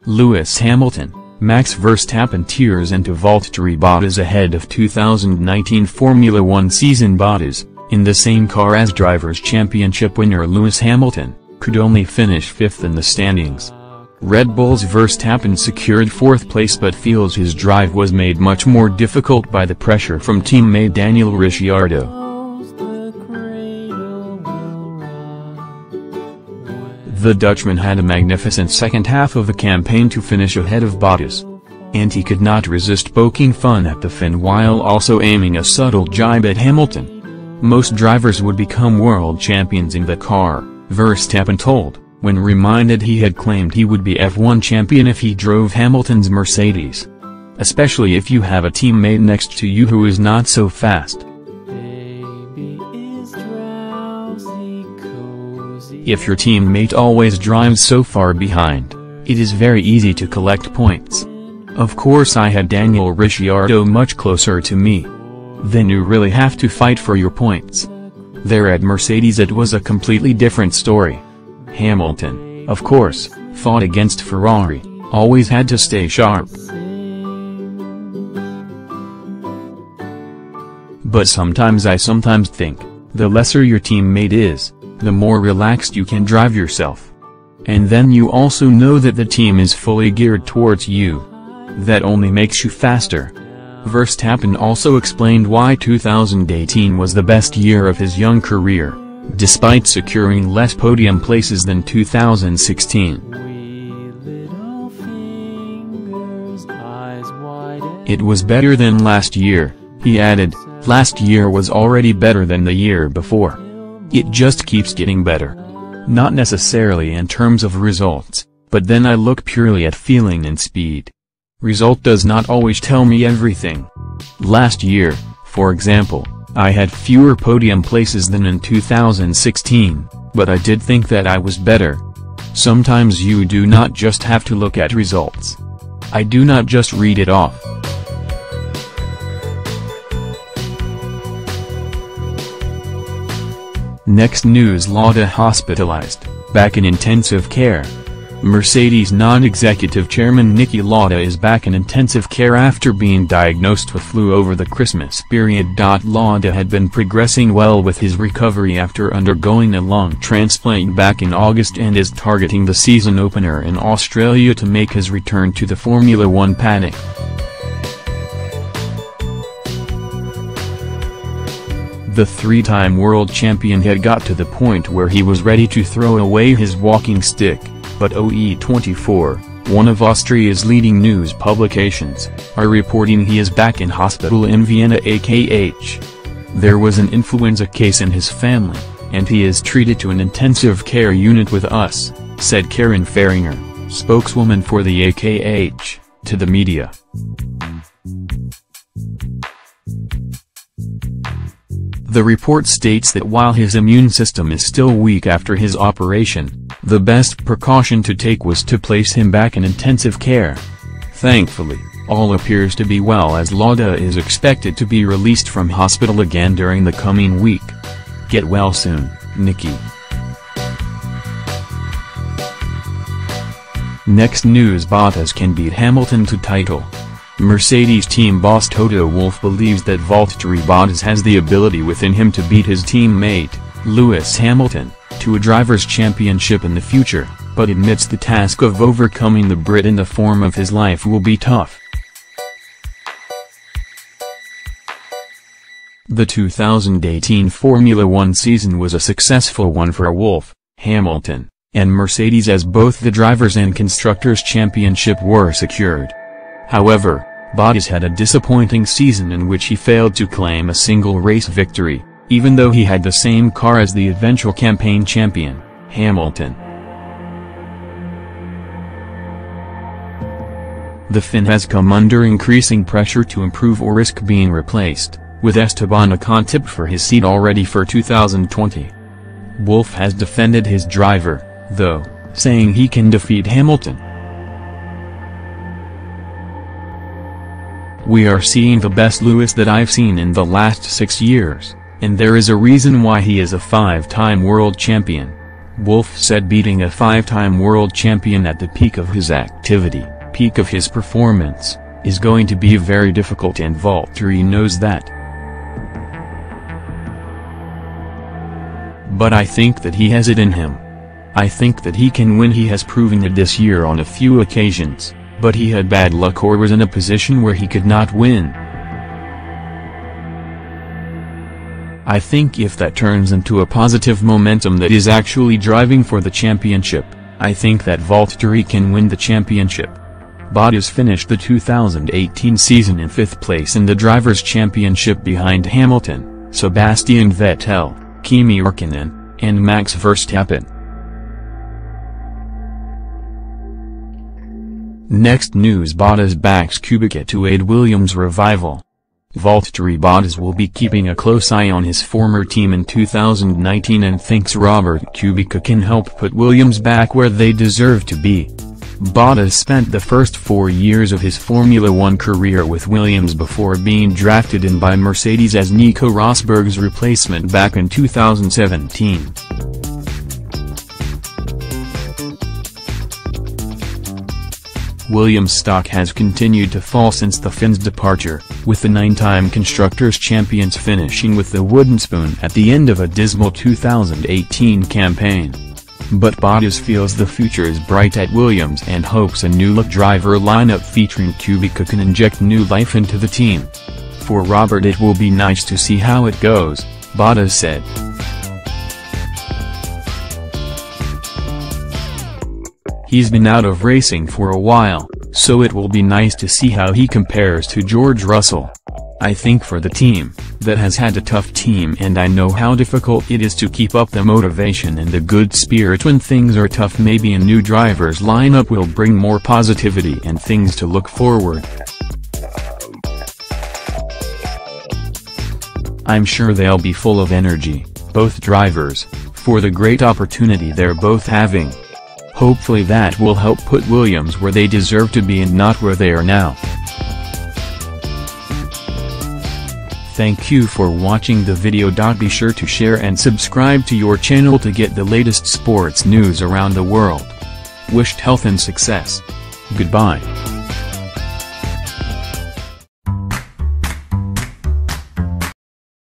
Lewis Hamilton, Max Verstappen tears into Valtteri Bottas ahead of 2019 Formula One season. Bottas, in the same car as Drivers' Championship winner Lewis Hamilton, could only finish fifth in the standings. Red Bull's Verstappen secured fourth place but feels his drive was made much more difficult by the pressure from teammate Daniel Ricciardo. The Dutchman had a magnificent second half of the campaign to finish ahead of Bottas. And he could not resist poking fun at the Finn while also aiming a subtle jibe at Hamilton. Most drivers would become world champions in the car, Verstappen told, when reminded he had claimed he would be F1 champion if he drove Hamilton's Mercedes. Especially if you have a teammate next to you who is not so fast. If your teammate always drives so far behind, it is very easy to collect points. Of course I had Daniel Ricciardo much closer to me. Then you really have to fight for your points. There at Mercedes it was a completely different story. Hamilton, of course, fought against Ferrari, always had to stay sharp. But sometimes I think, the lesser your teammate is, the more relaxed you can drive yourself. And then you also know that the team is fully geared towards you. That only makes you faster. Verstappen also explained why 2018 was the best year of his young career, despite securing less podium places than 2016. It was better than last year, he added. Last year was already better than the year before. It just keeps getting better. Not necessarily in terms of results, but then I look purely at feeling and speed. Result does not always tell me everything. Last year, for example, I had fewer podium places than in 2016, but I did think that I was better. Sometimes you do not just have to look at results. I do not just read it off. Next news: Lauda hospitalized, back in intensive care. Mercedes non-executive chairman Niki Lauda is back in intensive care after being diagnosed with flu over the Christmas period. Lauda had been progressing well with his recovery after undergoing a lung transplant back in August and is targeting the season opener in Australia to make his return to the Formula One paddock. The three-time world champion had got to the point where he was ready to throw away his walking stick, but OE24, one of Austria's leading news publications, are reporting he is back in hospital in Vienna AKH. There was an influenza case in his family, and he is treated to an intensive care unit with us, said Karen Faringer, spokeswoman for the AKH, to the media. The report states that while his immune system is still weak after his operation, the best precaution to take was to place him back in intensive care. Thankfully, all appears to be well as Lauda is expected to be released from hospital again during the coming week. Get well soon, Niki. Next news: Bottas can beat Hamilton to title. Mercedes team boss Toto Wolff believes that Valtteri Bottas has the ability within him to beat his teammate, Lewis Hamilton, to a Drivers' Championship in the future, but admits the task of overcoming the Brit in the form of his life will be tough. The 2018 Formula One season was a successful one for Wolff, Hamilton, and Mercedes as both the Drivers' and Constructors' Championship were secured. However, Bottas had a disappointing season in which he failed to claim a single race victory, even though he had the same car as the eventual campaign champion, Hamilton. The Finn has come under increasing pressure to improve or risk being replaced, with Esteban Ocon tipped for his seat already for 2020. Wolff has defended his driver, though, saying he can defeat Hamilton. "We are seeing the best Lewis that I've seen in the last 6 years, and there is a reason why he is a 5-time world champion. Wolff said beating a five-time world champion at the peak of his activity, peak of his performance, is going to be very difficult, and Valtteri knows that. But I think that he has it in him. I think that he can win. He has proven it this year on a few occasions, but he had bad luck or was in a position where he could not win. I think if that turns into a positive momentum that is actually driving for the championship, I think that Valtteri can win the championship. Bottas finished the 2018 season in 5th place in the Drivers' Championship behind Hamilton, Sebastian Vettel, Kimi Räikkönen, and Max Verstappen. Next news: Bottas backs Kubica to aid Williams' revival. Valtteri Bottas will be keeping a close eye on his former team in 2019 and thinks Robert Kubica can help put Williams back where they deserve to be. Bottas spent the first 4 years of his Formula One career with Williams before being drafted in by Mercedes as Nico Rosberg's replacement back in 2017. Williams' stock has continued to fall since the Finn's departure, with the 9-time Constructors' Champions finishing with the wooden spoon at the end of a dismal 2018 campaign. But Bottas feels the future is bright at Williams and hopes a new-look driver lineup featuring Kubica can inject new life into the team. For Robert, it will be nice to see how it goes, Bottas said. He's been out of racing for a while, so it will be nice to see how he compares to George Russell. I think for the team, that has had a tough team, and I know how difficult it is to keep up the motivation and the good spirit when things are tough. Maybe a new driver's lineup will bring more positivity and things to look forward. I'm sure they'll be full of energy, both drivers, for the great opportunity they're both having. Hopefully that will help put Williams where they deserve to be and not where they are now. Thank you for watching the video. Be sure to share and subscribe to your channel to get the latest sports news around the world. Wished health and success. Goodbye.